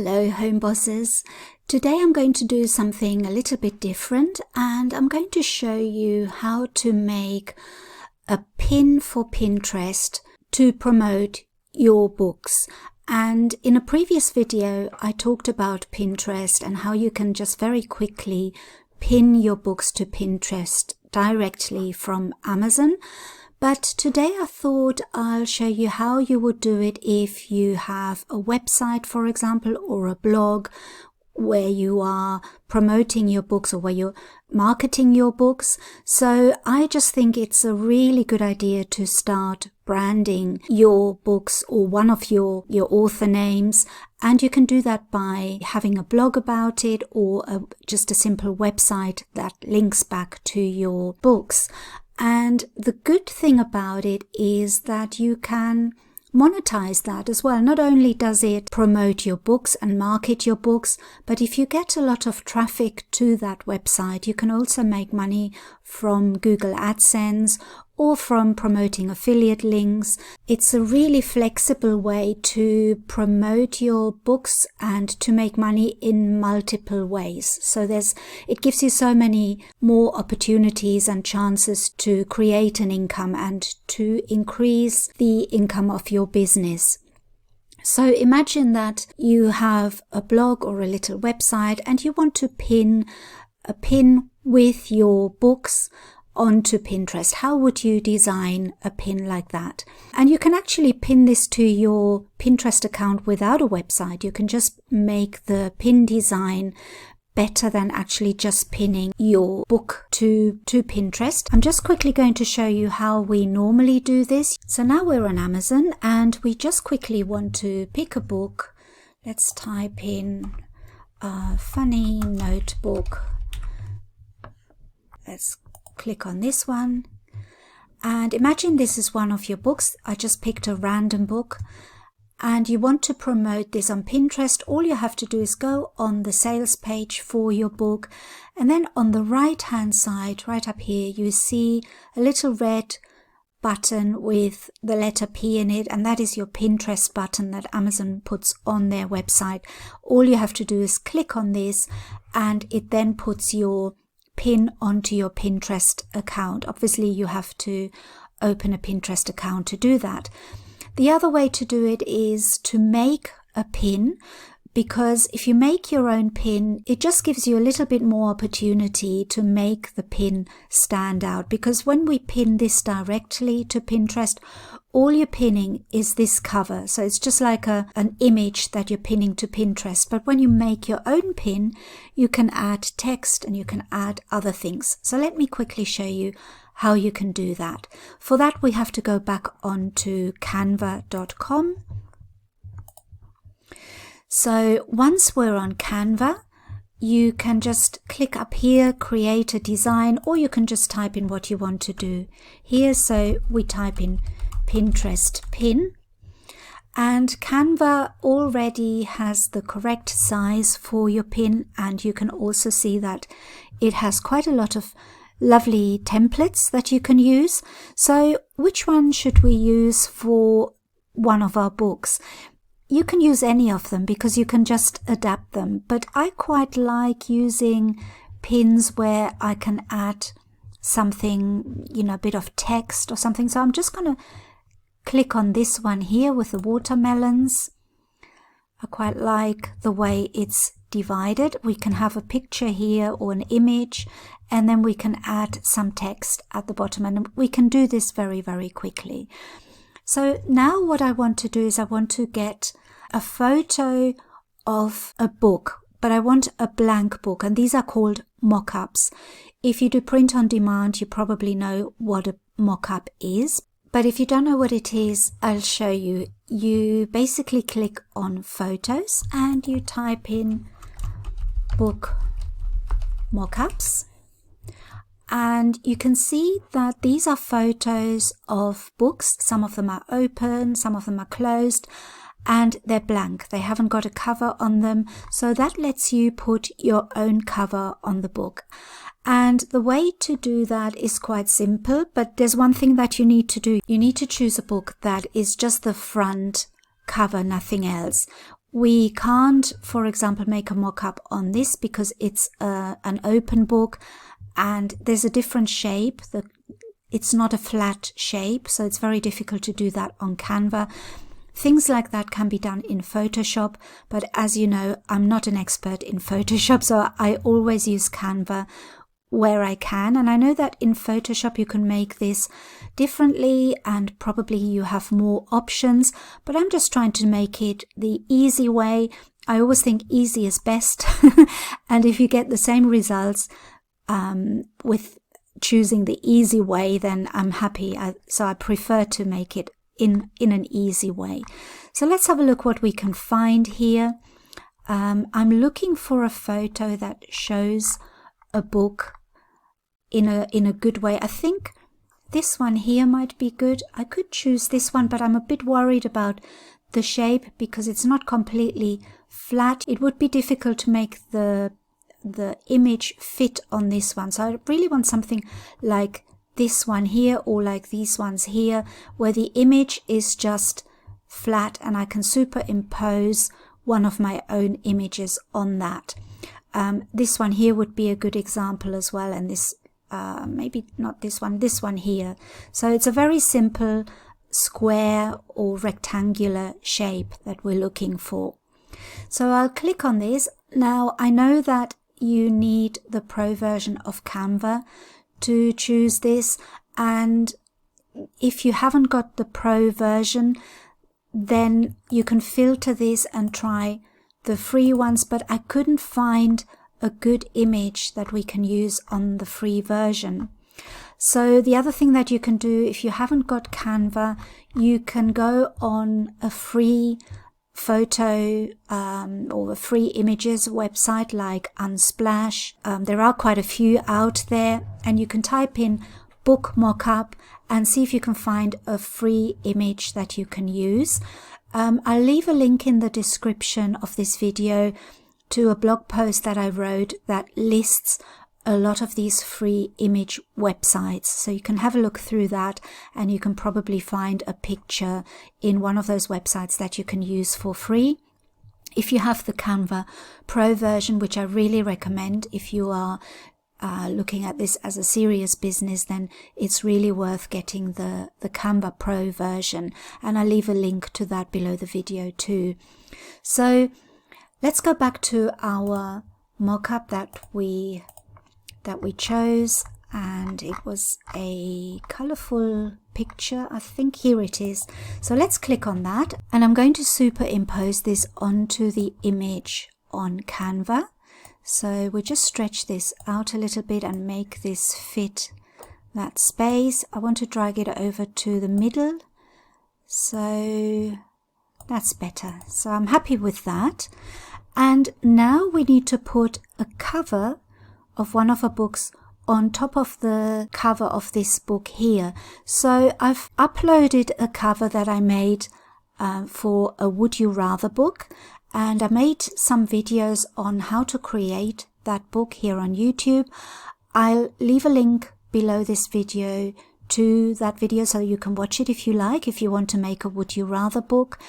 Hello home bosses. Today I'm going to do something a little bit different and I'm going to show you how to make a pin for Pinterest to promote your books. And in a previous video I talked about Pinterest and how you can just very quickly pin your books to Pinterest directly from Amazon. But today I thought I'll show you how you would do it if you have a website, for example, or a blog where you are promoting your books or where you're marketing your books. So I just think it's a really good idea to start branding your books or one of your author names. And you can do that by having a blog about it or just a simple website that links back to your books. And the good thing about it is that you can monetize that as well. Not only does it promote your books and market your books, but if you get a lot of traffic to that website, you can also make money from Google AdSense or from promoting affiliate links. It's a really flexible way to promote your books and to make money in multiple ways. So it gives you so many more opportunities and chances to create an income and to increase the income of your business. So imagine that you have a blog or a little website and you want to pin a pin with your books onto Pinterest. How would you design a pin like that? And you can actually pin this to your Pinterest account without a website. You can just make the pin design better than actually just pinning your book to Pinterest. I'm just quickly going to show you how we normally do this. So now we're on Amazon and we just quickly want to pick a book. Let's type in funny notebook. Let's click on this one. And imagine this is one of your books. I just picked a random book. And you want to promote this on Pinterest. All you have to do is go on the sales page for your book. And then on the right hand side, right up here, you see a little red button with the letter P in it. And that is your Pinterest button that Amazon puts on their website. All you have to do is click on this and it then puts your pin onto your Pinterest account. Obviously, you have to open a Pinterest account to do that. The other way to do it is to make a pin, because if you make your own pin, it just gives you a little bit more opportunity to make the pin stand out. Because when we pin this directly to Pinterest, all you're pinning is this cover. So it's just like an image that you're pinning to Pinterest. But when you make your own pin, you can add text and you can add other things. So let me quickly show you how you can do that. For that, we have to go back onto canva.com. So once we're on Canva, you can just click up here, create a design, or you can just type in what you want to do here. So we type in Pinterest pin, and Canva already has the correct size for your pin, and you can also see that it has quite a lot of lovely templates that you can use. So which one should we use for one of our books? You can use any of them because you can just adapt them, but I quite like using pins where I can add something, a bit of text or something. So I'm just going to click on this one here with the watermelons. I quite like the way it's divided. We can have a picture here or an image, and then we can add some text at the bottom, and we can do this very, very quickly. So now what I want to do is I want to get a photo of a book, but I want a blank book, and these are called mock-ups. If you do print on demand, you probably know what a mock-up is. But if you don't know what it is, I'll show you. You basically click on photos and you type in book mock-ups. And you can see that these are photos of books. Some of them are open, some of them are closed, and they're blank. They haven't got a cover on them. So that lets you put your own cover on the book. And the way to do that is quite simple, but there's one thing that you need to do. You need to choose a book that is just the front cover, nothing else. We can't, for example, make a mock-up on this because it's an open book and there's a different shape. It's not a flat shape, so it's very difficult to do that on Canva. Things like that can be done in Photoshop, but as you know, I'm not an expert in Photoshop, so I always use Canva where I can. And I know that in Photoshop you can make this differently and probably you have more options, but I'm just trying to make it the easy way. I always think easy is best. And if you get the same results with choosing the easy way, then I'm happy. So I prefer to make it in an easy way. So let's have a look what we can find here. I'm looking for a photo that shows a book in a good way. I think this one here might be good. I could choose this one, but I'm a bit worried about the shape because it's not completely flat. It would be difficult to make the image fit on this one. So I really want something like this one here or like these ones here where the image is just flat and I can superimpose one of my own images on that. This one here would be a good example as well, and this maybe not this one here. So it's a very simple square or rectangular shape that we're looking for. So I'll click on this. Now I know that you need the Pro version of Canva to choose this, and if you haven't got the Pro version, then you can filter this and try the free ones, but I couldn't find a good image that we can use on the free version. So the other thing that you can do, if you haven't got Canva, you can go on a free photo or a free images website like Unsplash. There are quite a few out there, and you can type in book mockup and see if you can find a free image that you can use. I'll leave a link in the description of this video to a blog post that I wrote that lists a lot of these free image websites. So you can have a look through that and you can probably find a picture in one of those websites that you can use for free. If you have the Canva Pro version, which I really recommend if you are looking at this as a serious business, then it's really worth getting the Canva Pro version, and I'll leave a link to that below the video too. So let's go back to our mock-up that we chose, and it was a colorful picture. I think here it is. So let's click on that, and I'm going to superimpose this onto the image on Canva. So we just stretch this out a little bit and make this fit that space. I want to drag it over to the middle, so that's better. So I'm happy with that. And now we need to put a cover of one of our books on top of the cover of this book here. So I've uploaded a cover that I made for a Would You Rather book, and I made some videos on how to create that book here on YouTube. I'll leave a link below this video to that video so you can watch it if you like, if you want to make a Would You Rather book.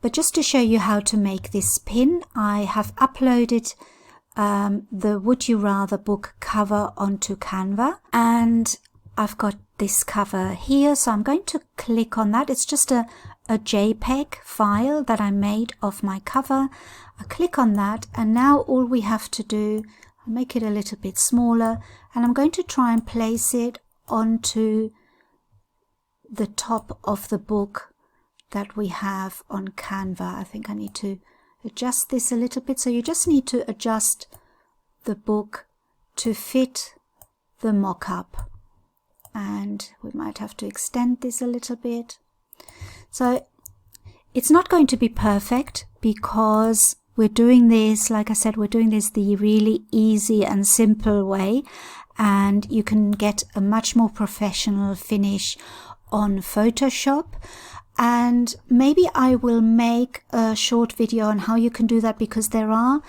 But just to show you how to make this pin, I have uploaded the Would You Rather book cover onto Canva, and I've got this cover here. So I'm going to click on that. It's just a JPEG file that I made of my cover. I click on that, and now all we have to do, I'll make it a little bit smaller, and I'm going to try and place it onto the top of the book that we have on Canva. I think I need to adjust this a little bit. So you just need to adjust the book to fit the mock-up, and we might have to extend this a little bit. So it's not going to be perfect because we're doing this, like I said, we're doing this the really easy and simple way, and you can get a much more professional finish on Photoshop. And maybe I will make a short video on how you can do that, because there are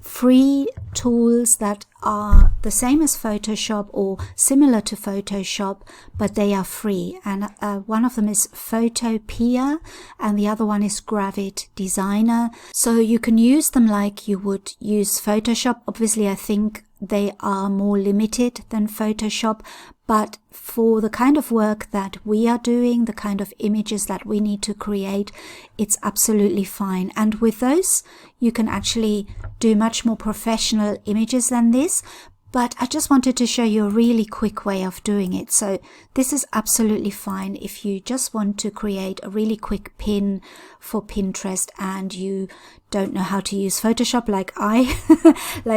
free tools that are the same as Photoshop or similar to Photoshop, but they are free. And one of them is Photopea and the other one is Gravit Designer. So you can use them like you would use Photoshop. Obviously, I think they are more limited than Photoshop, but for the kind of work that we are doing, the kind of images that we need to create, it's absolutely fine. And with those, you can actually do much more professional images than this. But I just wanted to show you a really quick way of doing it. So this is absolutely fine if you just want to create a really quick pin for Pinterest and you don't know how to use Photoshop like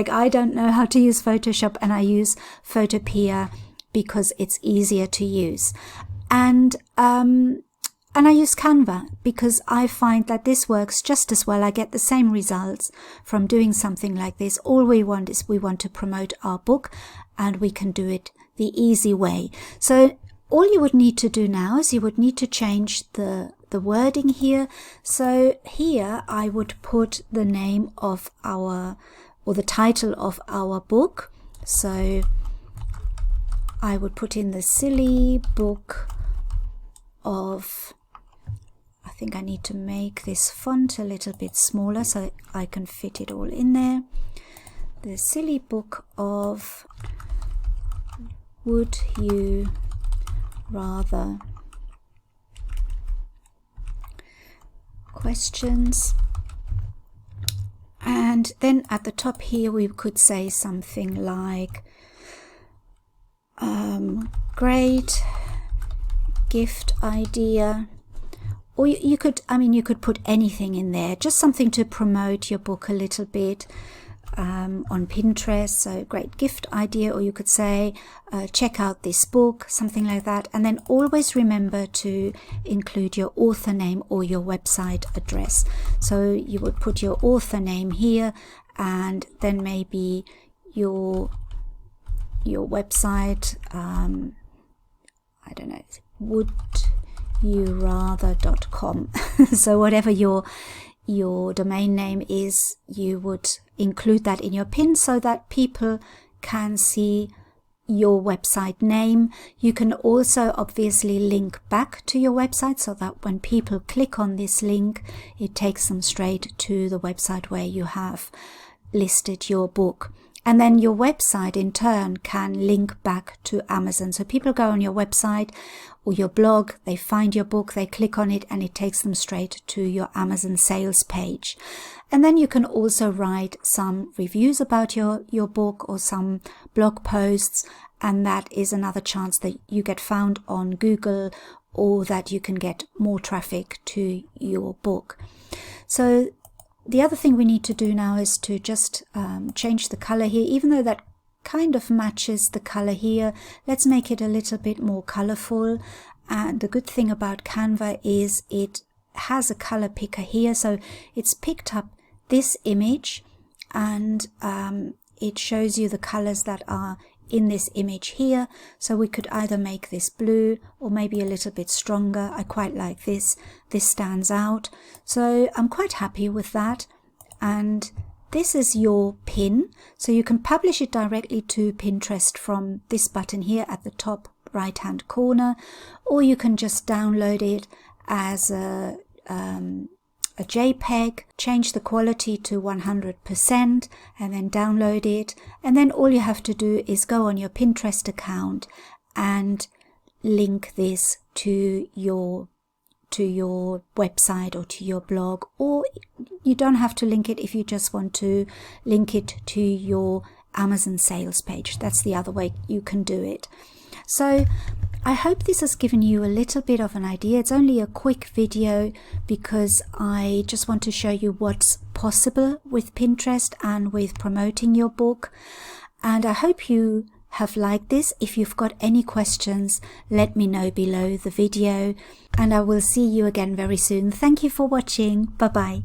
I don't know how to use Photoshop, and I use Photopea because it's easier to use. And I use Canva because I find that this works just as well. I get the same results from doing something like this. All we want is we want to promote our book, and we can do it the easy way. So all you would need to do now is you would need to change the wording here. So here I would put the name of or the title of our book. So I would put in the silly book of, I think I need to make this font a little bit smaller so I can fit it all in there. The silly book of Would You Rather questions. And then at the top here we could say something like great gift idea, or you could put anything in there, just something to promote your book a little bit on Pinterest. So great gift idea, or you could say check out this book, something like that. And then always remember to include your author name or your website address. So you would put your author name here, and then maybe your website, I don't know, wouldYouRather.com. So whatever your domain name is, you would include that in your pin so that people can see your website name. You can also obviously link back to your website so that when people click on this link, it takes them straight to the website where you have listed your book. And then your website in turn can link back to Amazon. So people go on your website or your blog, they find your book, they click on it, and it takes them straight to your Amazon sales page. And then you can also write some reviews about your book or some blog posts, and that is another chance that you get found on Google or that you can get more traffic to your book. So the other thing we need to do now is to just change the color here. Even though that kind of matches the color here, let's make it a little bit more colorful. And the good thing about Canva is it has a color picker here, so it's picked up this image and it shows you the colors that are in this image here. So we could either make this blue or maybe a little bit stronger. I quite like this. This stands out. So I'm quite happy with that. And this is your pin. So you can publish it directly to Pinterest from this button here at the top right hand corner, or you can just download it as a JPEG, change the quality to 100% and then download it. And then all you have to do is go on your Pinterest account and link this to your website or to your blog, or you don't have to link it if you just want to link it to your Amazon sales page. That's the other way you can do it. So I hope this has given you a little bit of an idea. It's only a quick video because I just want to show you what's possible with Pinterest and with promoting your book. And I hope you have liked this. If you've got any questions, let me know below the video, and I will see you again very soon. Thank you for watching. Bye bye.